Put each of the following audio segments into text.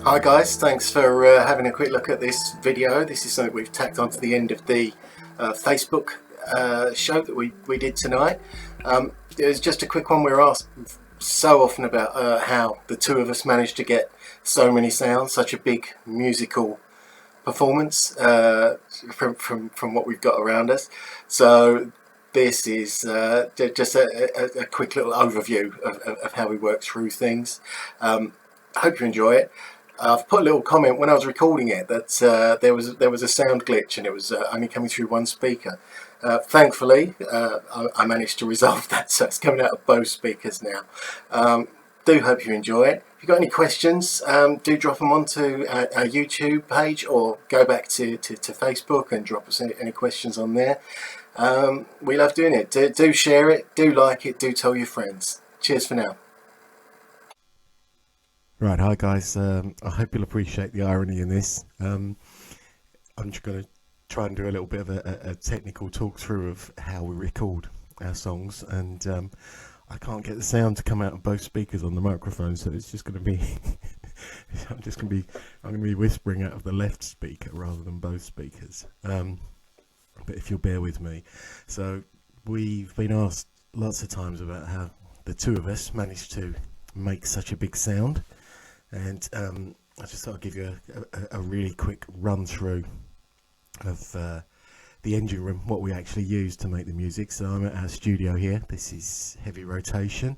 Hi guys, thanks for having a quick look at this video. This is something we've tacked on to the end of the Facebook show that we did tonight. It was just a quick one. We're asked so often about how the two of us managed to get so many sounds, such a big musical performance from what we've got around us. So this is just a quick little overview of how we work through things. I hope you enjoy it. I've put a little comment when I was recording it that there was a sound glitch and it was only coming through one speaker. Thankfully, I managed to resolve that, so it's coming out of both speakers now. Do hope you enjoy it. If you've got any questions, do drop them onto our YouTube page or go back to Facebook and drop us any questions on there. We love doing it. Do share it, do like it, do tell your friends. Cheers for now. Right, hi guys. I hope you'll appreciate the irony in this. I'm just going to try and do a little bit of a technical talk through of how we record our songs, and I can't get the sound to come out of both speakers on the microphone, so it's just going to be I'm going to be whispering out of the left speaker rather than both speakers. But if you'll bear with me, so we've been asked lots of times about how the two of us managed to make such a big sound. And I just thought I'd give you a really quick run through of the engine room, what we actually use to make the music. So I'm at our studio here. This is Heavy Rotation.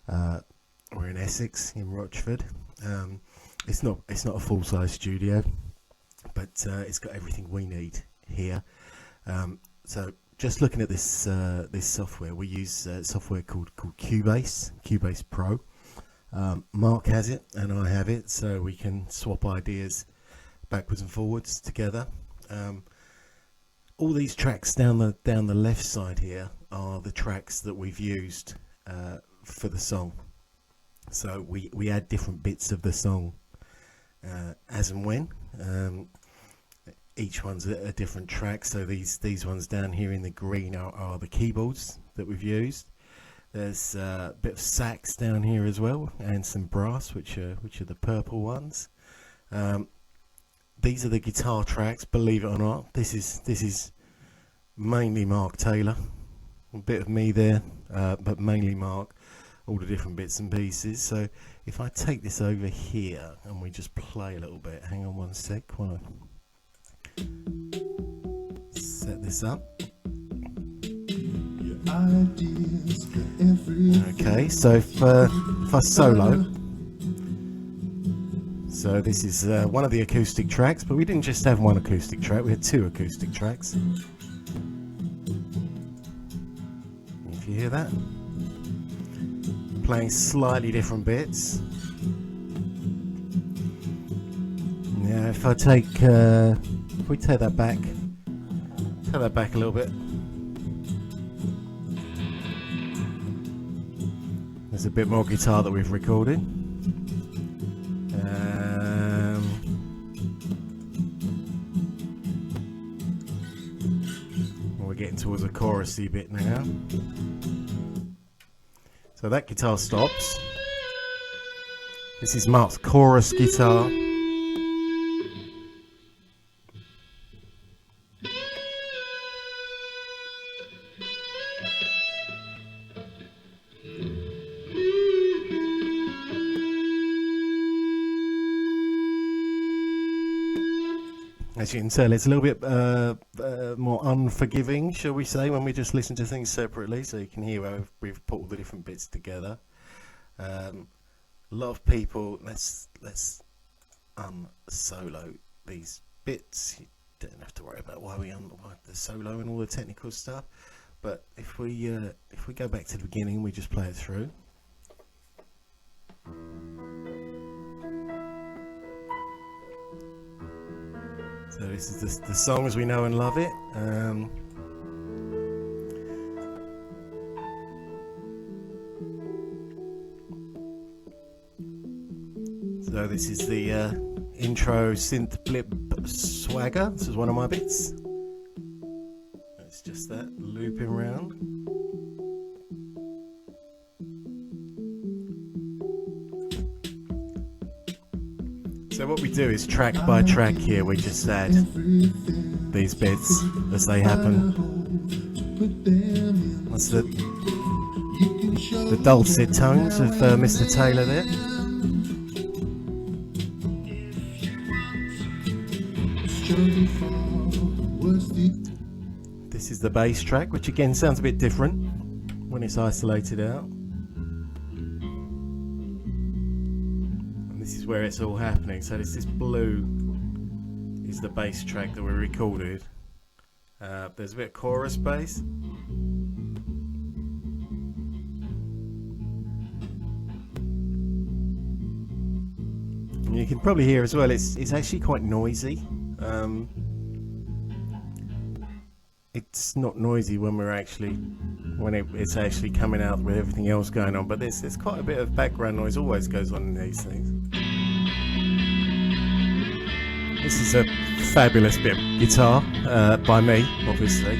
We're in Essex, in Rochford. It's not a full-size studio, but it's got everything we need here. So just looking at this this software, we use software called Cubase Pro. Mark has it and I have it, so we can swap ideas backwards and forwards together. All these tracks down the left side here are the tracks that we've used for the song. So we add different bits of the song as and when. Each one's a different track. So these ones down here in the green are the keyboards that we've used. There's a bit of sax down here as well, and some brass, which are the purple ones. These are the guitar tracks. Believe it or not, this is mainly Mark Taylor. A bit of me there, but mainly Mark. All the different bits and pieces. So if I take this over here and we just play a little bit. Hang on one sec. Want to set this up. Okay, so if I solo, so this is one of the acoustic tracks, but we didn't just have one acoustic track, we had two acoustic tracks. If you hear that, playing slightly different bits. Now if I take if we take that back a little bit. There's a bit more guitar that we've recorded. We're getting towards a chorusy bit now. So that guitar stops. This is Mark's chorus guitar. As you can tell, it's a little bit more unforgiving, shall we say, when we just listen to things separately. So you can hear where we've put all the different bits together. A lot of people, let's unsolo these bits. You don't have to worry about why the solo and all the technical stuff. But if we go back to the beginning, we just play it through. So this is the song as we know and love it. So this is the intro synth blip swagger. This is one of my bits. It's just that looping round. So what we do is track by track here, we just add these bits as they happen. That's the dulcet tones of Mr. Taylor there. This is the bass track, which again sounds a bit different when it's isolated out. And this is where it's all happening. So this blue is the bass track that we recorded. There's a bit of chorus bass. And you can probably hear as well, it's actually quite noisy. It's not noisy when it's actually coming out with everything else going on, but there's quite a bit of background noise always goes on in these things. This is a fabulous bit of guitar by me, obviously.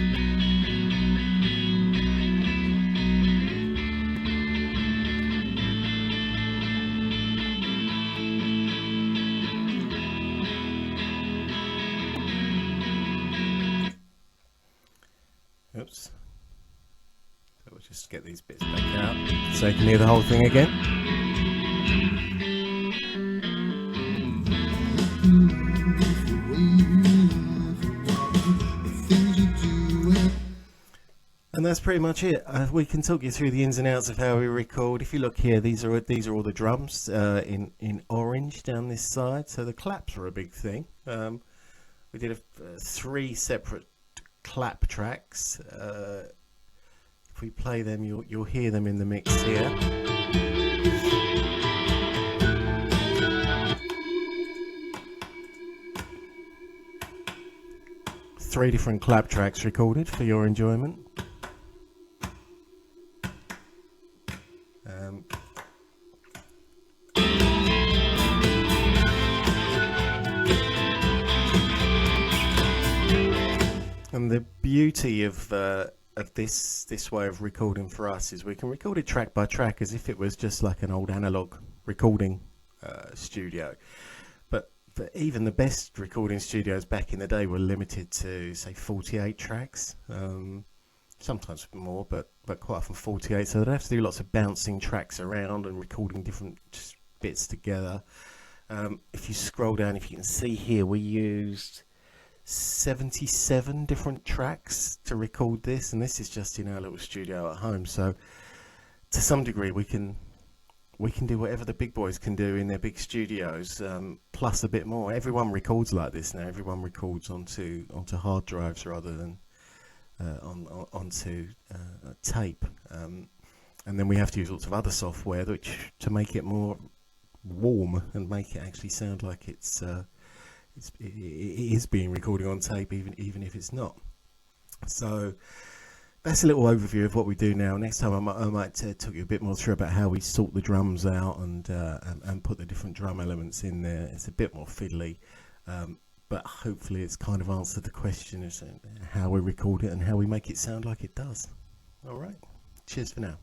Oops. So we'll just get these bits back out so you can hear the whole thing again. And that's pretty much it. We can talk you through the ins and outs of how we record. If you look here, these are all the drums in orange down this side. So the claps are a big thing. We did 3 separate clap tracks. If we play them, you'll hear them in the mix here. Three different clap tracks recorded for your enjoyment. And the beauty of this way of recording for us is we can record it track by track as if it was just like an old analog recording studio. But even the best recording studios back in the day were limited to, say, 48 tracks, sometimes more, but quite often 48. So they'd have to do lots of bouncing tracks around and recording different bits together. If you scroll down, if you can see here, we used 77 different tracks to record this, and this is just in our little studio at home. So to some degree we can do whatever the big boys can do in their big studios, plus a bit more. Everyone records like this now. Everyone records onto hard drives rather than onto tape, and then we have to use lots of other software to make it more warm and make it actually sound like it is being recorded on tape, even if it's not. So that's a little overview of what we do now. Next time I might talk you a bit more through about how we sort the drums out and put the different drum elements in there. It's a bit more fiddly, but hopefully it's kind of answered the question of how we record it and how we make it sound like it does. All right, cheers for now.